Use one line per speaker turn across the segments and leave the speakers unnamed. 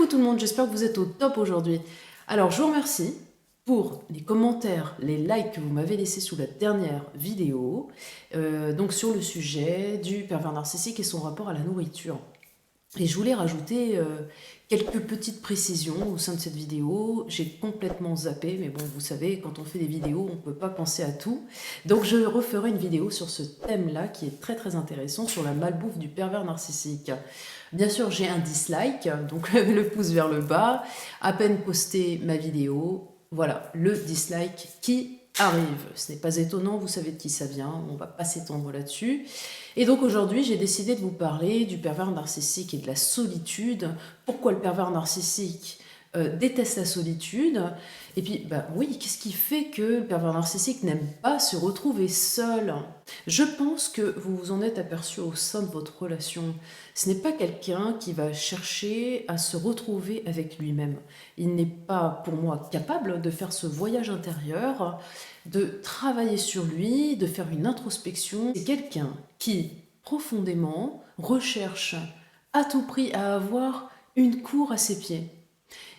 Coucou tout le monde, j'espère que vous êtes au top aujourd'hui. Alors je vous remercie pour les commentaires, les likes que vous m'avez laissés sous la dernière vidéo, donc sur le sujet du pervers narcissique et son rapport à la nourriture. Et je voulais rajouter quelques petites précisions au sein de cette vidéo. J'ai complètement zappé, mais bon, vous savez, quand on fait des vidéos, on ne peut pas penser à tout. Donc je referai une vidéo sur ce thème-là qui est très très intéressant, sur la malbouffe du pervers narcissique. Bien sûr, j'ai un dislike, donc le pouce vers le bas. À peine posté ma vidéo, voilà, le dislike qui arrive. Ce n'est pas étonnant, vous savez de qui ça vient, on ne va pas s'étendre là-dessus. Et donc aujourd'hui, j'ai décidé de vous parler du pervers narcissique et de la solitude. Pourquoi le pervers narcissique déteste la solitude? Et puis, bah oui, qu'est-ce qui fait que le pervers narcissique n'aime pas se retrouver seul? Je pense que vous vous en êtes aperçu au sein de votre relation. Ce n'est pas quelqu'un qui va chercher à se retrouver avec lui-même. Il n'est pas, pour moi, capable de faire ce voyage intérieur, de travailler sur lui, de faire une introspection. C'est quelqu'un qui, profondément, recherche à tout prix à avoir une cour à ses pieds.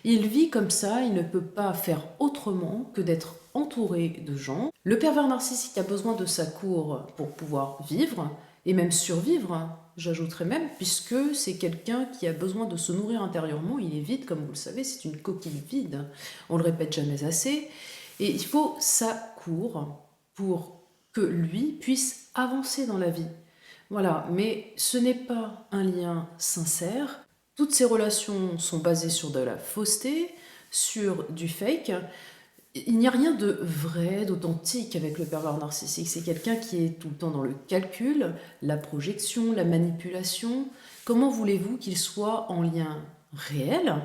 Il vit comme ça, il ne peut pas faire autrement que d'être entouré de gens. Le pervers narcissique a besoin de sa cour pour pouvoir vivre, et même survivre, j'ajouterais même, puisque c'est quelqu'un qui a besoin de se nourrir intérieurement. Il est vide, comme vous le savez, c'est une coquille vide. On le répète jamais assez. Et il faut sa cour pour que lui puisse avancer dans la vie. Voilà, mais ce n'est pas un lien sincère. Toutes ces relations sont basées sur de la fausseté, sur du fake. Il n'y a rien de vrai, d'authentique avec le pervers narcissique. C'est quelqu'un qui est tout le temps dans le calcul, la projection, la manipulation. Comment voulez-vous qu'il soit en lien réel,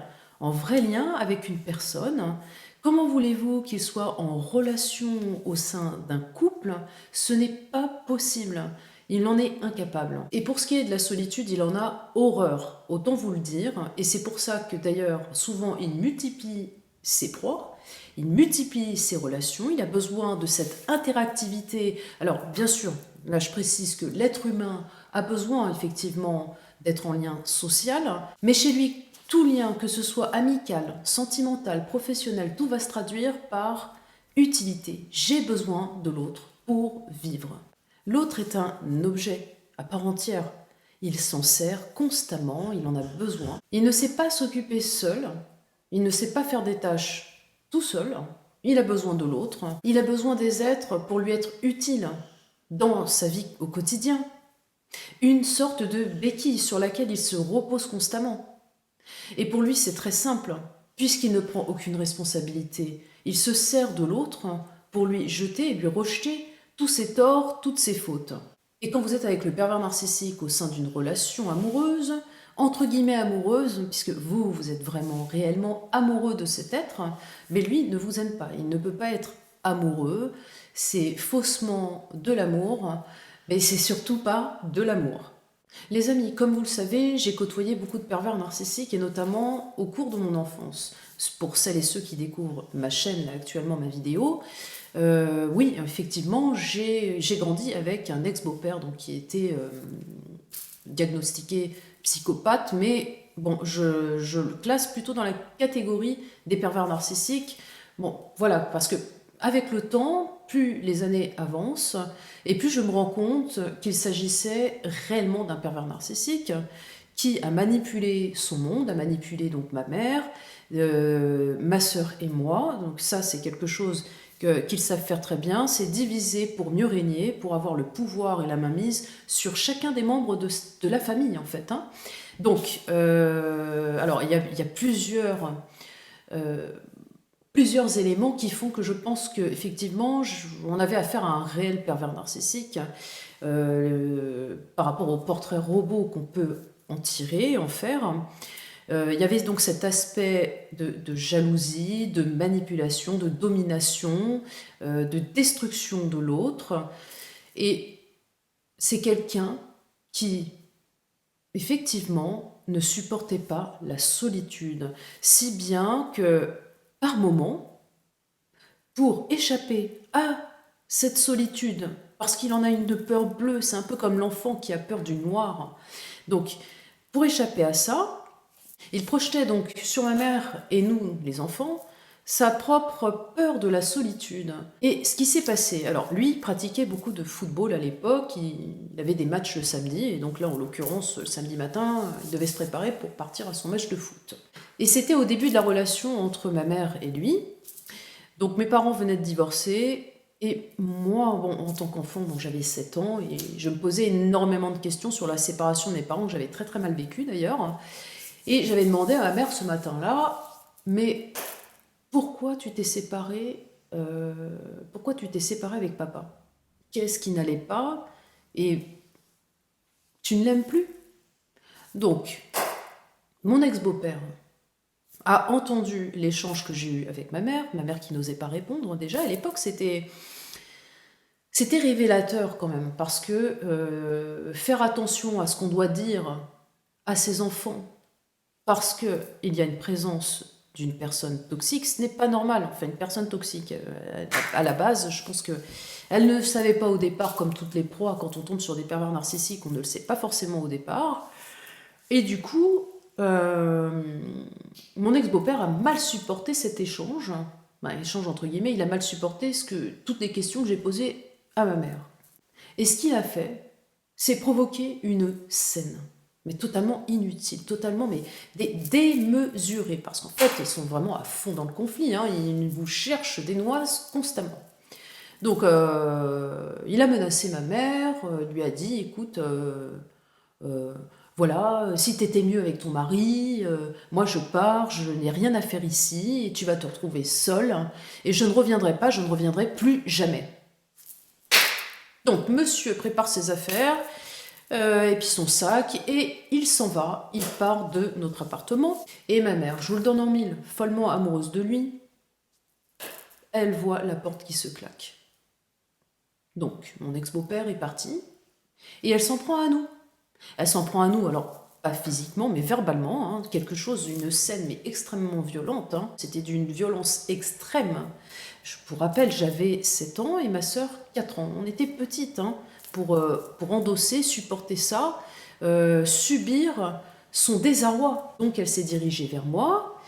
en vrai lien avec une personne? Comment voulez-vous qu'il soit en relation au sein d'un couple? Ce n'est pas possible. Il en est incapable. Et pour ce qui est de la solitude, il en a horreur, autant vous le dire. Et c'est pour ça que d'ailleurs, souvent, il multiplie ses proies, il multiplie ses relations, il a besoin de cette interactivité. Alors, bien sûr, là je précise que l'être humain a besoin effectivement d'être en lien social, mais chez lui, tout lien, que ce soit amical, sentimental, professionnel, tout va se traduire par utilité. J'ai besoin de l'autre pour vivre. L'autre est un objet à part entière. Il s'en sert constamment, il en a besoin. Il ne sait pas s'occuper seul, il ne sait pas faire des tâches tout seul. Il a besoin de l'autre, il a besoin des êtres pour lui être utile dans sa vie au quotidien. Une sorte de béquille sur laquelle il se repose constamment. Et pour lui, c'est très simple, puisqu'il ne prend aucune responsabilité. Il se sert de l'autre pour lui jeter et lui rejeter tous ses torts, toutes ses fautes. Et quand vous êtes avec le pervers narcissique au sein d'une relation amoureuse, entre guillemets amoureuse, puisque vous êtes vraiment réellement amoureux de cet être, mais lui ne vous aime pas, il ne peut pas être amoureux, c'est faussement de l'amour, mais c'est surtout pas de l'amour. Les amis, comme vous le savez, j'ai côtoyé beaucoup de pervers narcissiques et notamment au cours de mon enfance. Pour celles et ceux qui découvrent ma chaîne, là, actuellement ma vidéo, oui, effectivement, j'ai grandi avec un ex-beau-père donc qui était diagnostiqué psychopathe, mais bon, je le classe plutôt dans la catégorie des pervers narcissiques. Bon, voilà, parce que avec le temps, plus les années avancent, et plus je me rends compte qu'il s'agissait réellement d'un pervers narcissique qui a manipulé son monde, a manipulé donc ma mère, ma sœur et moi. Donc ça, c'est quelque chose qu'ils savent faire très bien, c'est diviser pour mieux régner, pour avoir le pouvoir et la mainmise sur chacun des membres de la famille, en fait. Hein. Donc, alors, il y a plusieurs éléments qui font que je pense qu'effectivement, on avait affaire à un réel pervers narcissique par rapport au portrait robot qu'on peut en tirer, en faire. Il y avait donc cet aspect de jalousie, de manipulation, de domination, de destruction de l'autre. Et c'est quelqu'un qui, effectivement, ne supportait pas la solitude, si bien que, par moments, pour échapper à cette solitude, parce qu'il en a une de peur bleue, c'est un peu comme l'enfant qui a peur du noir. Donc, pour échapper à ça, Il projetait donc sur ma mère et nous, les enfants, sa propre peur de la solitude. Et ce qui s'est passé, alors lui pratiquait beaucoup de football à l'époque, il avait des matchs le samedi, et donc là en l'occurrence le samedi matin, il devait se préparer pour partir à son match de foot. Et c'était au début de la relation entre ma mère et lui, donc mes parents venaient de divorcer, et moi, bon, en tant qu'enfant, donc j'avais 7 ans, et je me posais énormément de questions sur la séparation de mes parents, que j'avais très très mal vécu d'ailleurs, et j'avais demandé à ma mère ce matin-là, mais pourquoi tu t'es séparée pourquoi tu t'es séparée avec papa? Qu'est-ce qui n'allait pas? Et tu ne l'aimes plus? Donc, mon ex-beau-père a entendu l'échange que j'ai eu avec ma mère qui n'osait pas répondre. Déjà, à l'époque, c'était révélateur quand même, parce que faire attention à ce qu'on doit dire à ses enfants, parce qu'il y a une présence d'une personne toxique, ce n'est pas normal. Enfin, une personne toxique, à la base, je pense que elle ne savait pas au départ, comme toutes les proies, quand on tombe sur des pervers narcissiques, on ne le sait pas forcément au départ. Et du coup, mon ex-beau-père a mal supporté cet échange, enfin, échange entre guillemets, il a mal supporté toutes les questions que j'ai posées à ma mère. Et ce qu'il a fait, c'est provoquer une scène, mais totalement inutile, totalement mais démesurée, parce qu'en fait, ils sont vraiment à fond dans le conflit, hein, ils vous cherchent des noises constamment. Donc, il a menacé ma mère, lui a dit, écoute, euh, voilà, si t'étais mieux avec ton mari, moi je pars, je n'ai rien à faire ici, et tu vas te retrouver seule, et je ne reviendrai pas, je ne reviendrai plus jamais. Donc, monsieur prépare ses affaires, et puis son sac, et il s'en va, il part de notre appartement. Et ma mère, je vous le donne en mille, follement amoureuse de lui, elle voit la porte qui se claque. Donc, mon ex-beau-père est parti, et elle s'en prend à nous. Elle s'en prend à nous, alors pas physiquement, mais verbalement, hein, quelque chose, une scène mais extrêmement violente. Hein. C'était d'une violence extrême. Je vous rappelle, j'avais 7 ans et ma sœur 4 ans. On était petites hein, pour endosser, supporter ça, subir son désarroi. Donc elle s'est dirigée vers moi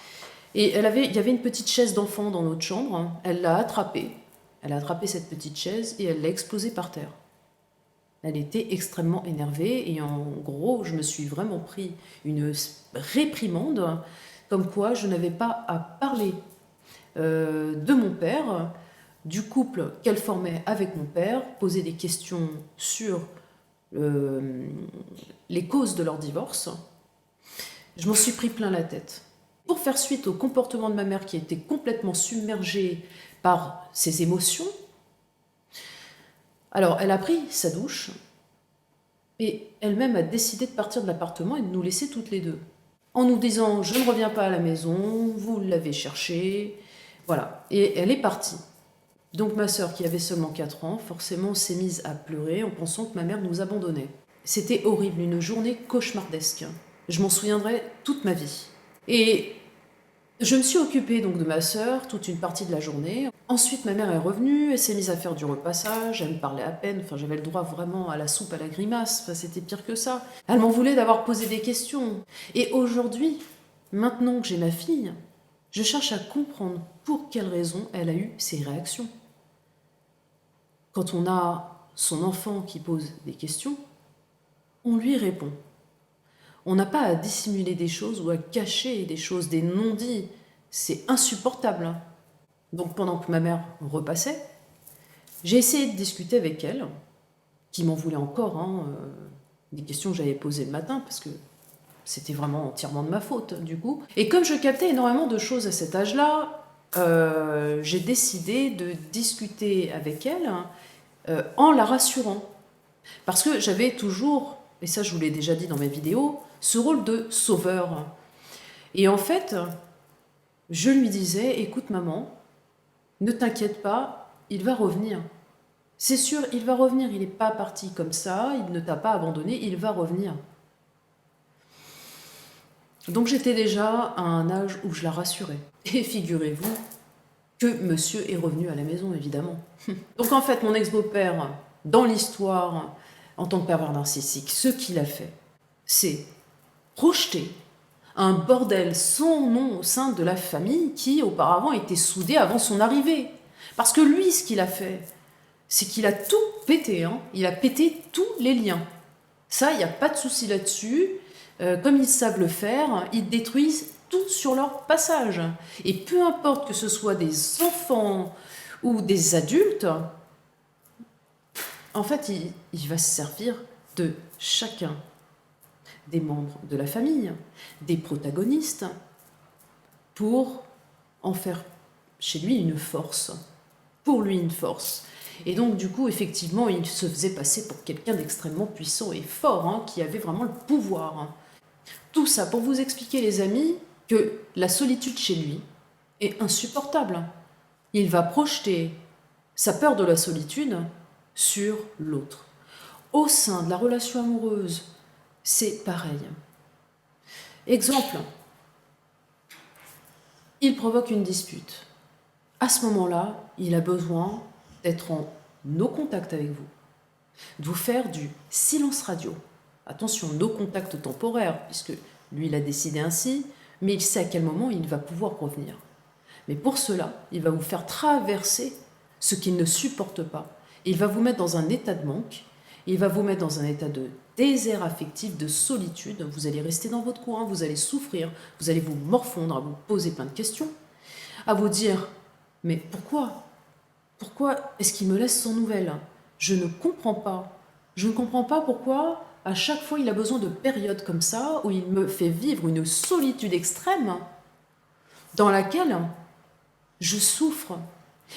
et il y avait une petite chaise d'enfant dans notre chambre. Hein. Elle l'a attrapée. Elle a attrapé cette petite chaise et elle l'a explosée par terre. Elle était extrêmement énervée et en gros, je me suis vraiment pris une réprimande comme quoi je n'avais pas à parler de mon père, du couple qu'elle formait avec mon père, poser des questions sur les causes de leur divorce. Je m'en suis pris plein la tête. Pour faire suite au comportement de ma mère qui était complètement submergée par ses émotions, alors elle a pris sa douche et elle-même a décidé de partir de l'appartement et de nous laisser toutes les deux. En nous disant « je ne reviens pas à la maison, vous l'avez cherché ». Voilà, et elle est partie. Donc ma sœur, qui avait seulement 4 ans, forcément s'est mise à pleurer en pensant que ma mère nous abandonnait. C'était horrible, une journée cauchemardesque. Je m'en souviendrai toute ma vie. Et je me suis occupée donc de ma sœur toute une partie de la journée. Ensuite, ma mère est revenue, elle s'est mise à faire du repassage, elle me parlait à peine, enfin j'avais le droit vraiment à la soupe, à la grimace, enfin, c'était pire que ça. Elle m'en voulait d'avoir posé des questions. Et aujourd'hui, maintenant que j'ai ma fille, je cherche à comprendre pour quelle raison elle a eu ces réactions. Quand on a son enfant qui pose des questions, on lui répond. On n'a pas à dissimuler des choses ou à cacher des choses, des non-dits. C'est insupportable. Donc pendant que ma mère repassait, j'ai essayé de discuter avec elle, qui m'en voulait encore, hein, des questions que j'avais posées le matin, parce que c'était vraiment entièrement de ma faute, du coup. Et comme je captais énormément de choses à cet âge-là, j'ai décidé de discuter avec elle en la rassurant. Parce que j'avais toujours, et ça je vous l'ai déjà dit dans mes vidéos, ce rôle de sauveur. Et en fait, je lui disais, écoute maman, ne t'inquiète pas, il va revenir. C'est sûr, il va revenir, il n'est pas parti comme ça, il ne t'a pas abandonné, il va revenir. Donc j'étais déjà à un âge où je la rassurais. Et figurez-vous que monsieur est revenu à la maison, évidemment. Donc en fait, mon ex-beau-père, dans l'histoire, en tant que pervers narcissique, ce qu'il a fait, c'est projeter un bordel sans nom au sein de la famille qui auparavant était soudée avant son arrivée. Parce que lui, ce qu'il a fait, c'est qu'il a tout pété, hein. Il a pété tous les liens. Ça, il n'y a pas de souci là-dessus. Comme ils savent le faire, ils détruisent tout sur leur passage. Et peu importe que ce soit des enfants ou des adultes, en fait, il va se servir de chacun des membres de la famille, des protagonistes, pour en faire chez lui une force. Pour lui une force. Et donc, du coup, effectivement, il se faisait passer pour quelqu'un d'extrêmement puissant et fort, hein, qui avait vraiment le pouvoir. Hein. Tout ça pour vous expliquer, les amis, que la solitude chez lui est insupportable. Il va projeter sa peur de la solitude sur l'autre. Au sein de la relation amoureuse, c'est pareil. Exemple, il provoque une dispute. À ce moment-là, il a besoin d'être en no contact avec vous, de vous faire du silence radio. Attention, no contact temporaire, puisque lui, il a décidé ainsi, mais il sait à quel moment il va pouvoir revenir. Mais pour cela, il va vous faire traverser ce qu'il ne supporte pas. Il va vous mettre dans un état de manque, il va vous mettre dans un état de désert affectif, de solitude. Vous allez rester dans votre coin, vous allez souffrir, vous allez vous morfondre, à vous poser plein de questions, à vous dire « Mais pourquoi ? Pourquoi est-ce qu'il me laisse sans nouvelles ? Je ne comprends pas. Je ne comprends pas pourquoi, à chaque fois, il a besoin de périodes comme ça, où il me fait vivre une solitude extrême, dans laquelle je souffre. »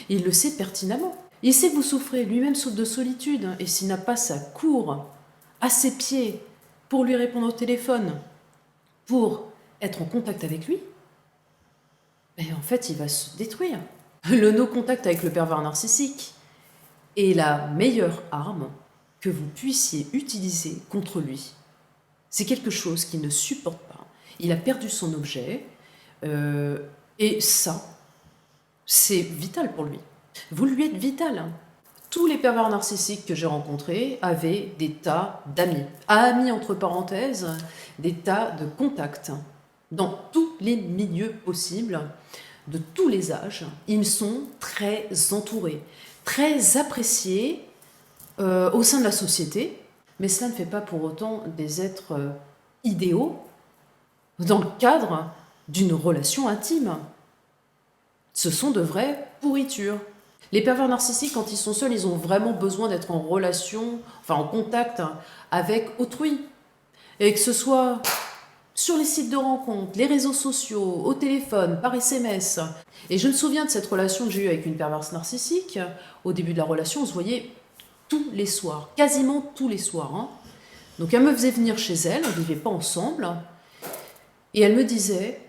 Il le sait pertinemment. Il sait que vous souffrez, lui-même souffre de solitude, et s'il n'a pas sa cour à ses pieds pour lui répondre au téléphone, pour être en contact avec lui, ben en fait, il va se détruire. Le no-contact avec le pervers narcissique est la meilleure arme que vous puissiez utiliser contre lui. C'est quelque chose qu'il ne supporte pas. Il a perdu son objet, et ça, c'est vital pour lui. Vous lui êtes vital. Tous les pervers narcissiques que j'ai rencontrés avaient des tas d'amis. Amis entre parenthèses, des tas de contacts dans tous les milieux possibles, de tous les âges. Ils sont très entourés, très appréciés au sein de la société, mais cela ne fait pas pour autant des êtres idéaux dans le cadre d'une relation intime. Ce sont de vraies pourritures. Les pervers narcissiques, quand ils sont seuls, ils ont vraiment besoin d'être en relation, enfin en contact avec autrui. Et que ce soit sur les sites de rencontres, les réseaux sociaux, au téléphone, par SMS. Et je me souviens de cette relation que j'ai eue avec une perverse narcissique. Au début de la relation, on se voyait tous les soirs, quasiment tous les soirs. Hein. Donc elle me faisait venir chez elle, on ne vivait pas ensemble. Et elle me disait,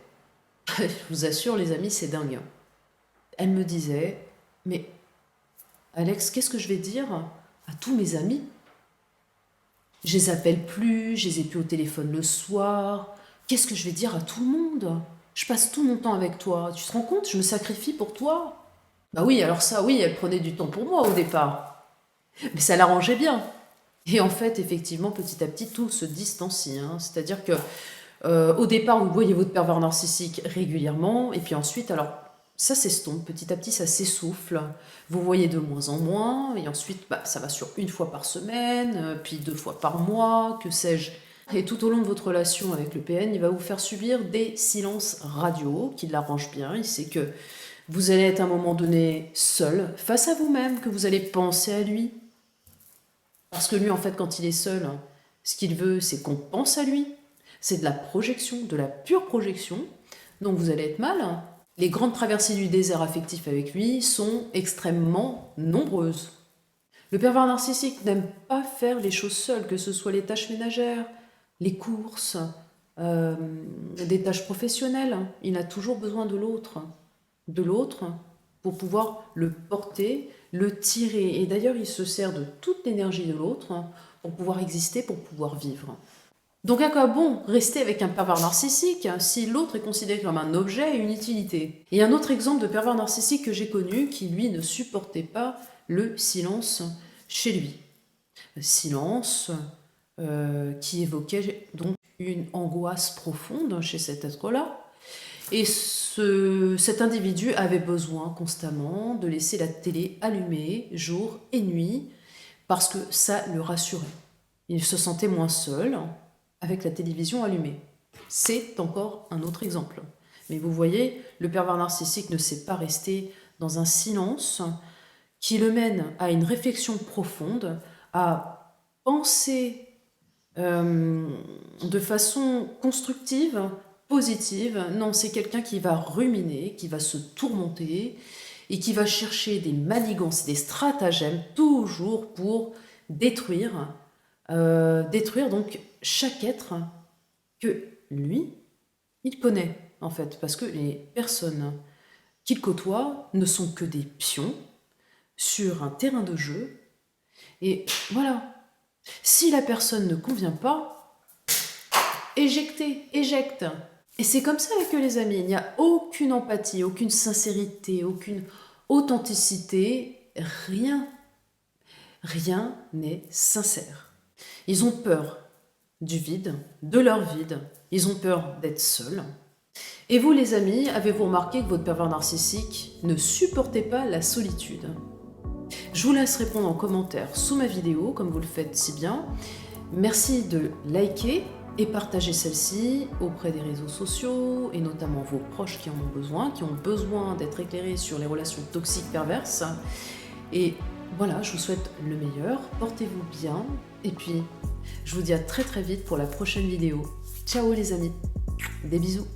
je vous assure les amis, c'est dingue. Elle me disait, mais Alex, qu'est-ce que je vais dire à tous mes amis ? Je les appelle plus, je les ai plus au téléphone le soir. Qu'est-ce que je vais dire à tout le monde ? Je passe tout mon temps avec toi. Tu te rends compte ? Je me sacrifie pour toi. Bah oui, alors ça, oui, elle prenait du temps pour moi au départ. Mais ça l'arrangeait bien. Et en fait, effectivement, petit à petit, tout se distancie. Hein. C'est-à-dire que au départ, vous voyez votre pervers narcissique régulièrement, et puis ensuite, alors, ça s'estompe, petit à petit, ça s'essouffle. Vous voyez de moins en moins, et ensuite, bah, ça va sur une fois par semaine, puis 2 fois par mois, que sais-je. Et tout au long de votre relation avec le PN, il va vous faire subir des silences radio qui l'arrangent bien. Il sait que vous allez être à un moment donné seul, face à vous-même, que vous allez penser à lui. Parce que lui, en fait, quand il est seul, ce qu'il veut, c'est qu'on pense à lui. C'est de la projection, de la pure projection. Donc vous allez être mal. Les grandes traversées du désert affectif avec lui sont extrêmement nombreuses. Le pervers narcissique n'aime pas faire les choses seul, que ce soit les tâches ménagères, les courses, des tâches professionnelles. Il a toujours besoin de l'autre pour pouvoir le porter, le tirer. Et d'ailleurs, il se sert de toute l'énergie de l'autre pour pouvoir exister, pour pouvoir vivre. Donc à quoi bon rester avec un pervers narcissique si l'autre est considéré comme un objet et une utilité ? Et un autre exemple de pervers narcissique que j'ai connu qui, lui, ne supportait pas le silence chez lui. Silence qui évoquait donc une angoisse profonde chez cet être-là. Et cet individu avait besoin constamment de laisser la télé allumée jour et nuit parce que ça le rassurait. Il se sentait moins seul avec la télévision allumée. C'est encore un autre exemple. Mais vous voyez, le pervers narcissique ne sait pas rester dans un silence qui le mène à une réflexion profonde, à penser de façon constructive, positive. Non, c'est quelqu'un qui va ruminer, qui va se tourmenter et qui va chercher des manigances, des stratagèmes, toujours pour détruire donc chaque être que lui, il connaît, en fait, parce que les personnes qu'il côtoie ne sont que des pions sur un terrain de jeu. Et voilà, si la personne ne convient pas, éjecte. Et c'est comme ça avec les amis, il n'y a aucune empathie, aucune sincérité, aucune authenticité, rien n'est sincère. Ils ont peur du vide, de leur vide, ils ont peur d'être seuls. Et vous les amis, avez-vous remarqué que votre pervers narcissique ne supportait pas la solitude? Je vous laisse répondre en commentaire sous ma vidéo, comme vous le faites si bien. Merci de liker et partager celle-ci auprès des réseaux sociaux, et notamment vos proches qui en ont besoin d'être éclairés sur les relations toxiques perverses. Et voilà, je vous souhaite le meilleur, portez-vous bien, et puis je vous dis à très très vite pour la prochaine vidéo. Ciao les amis, des bisous.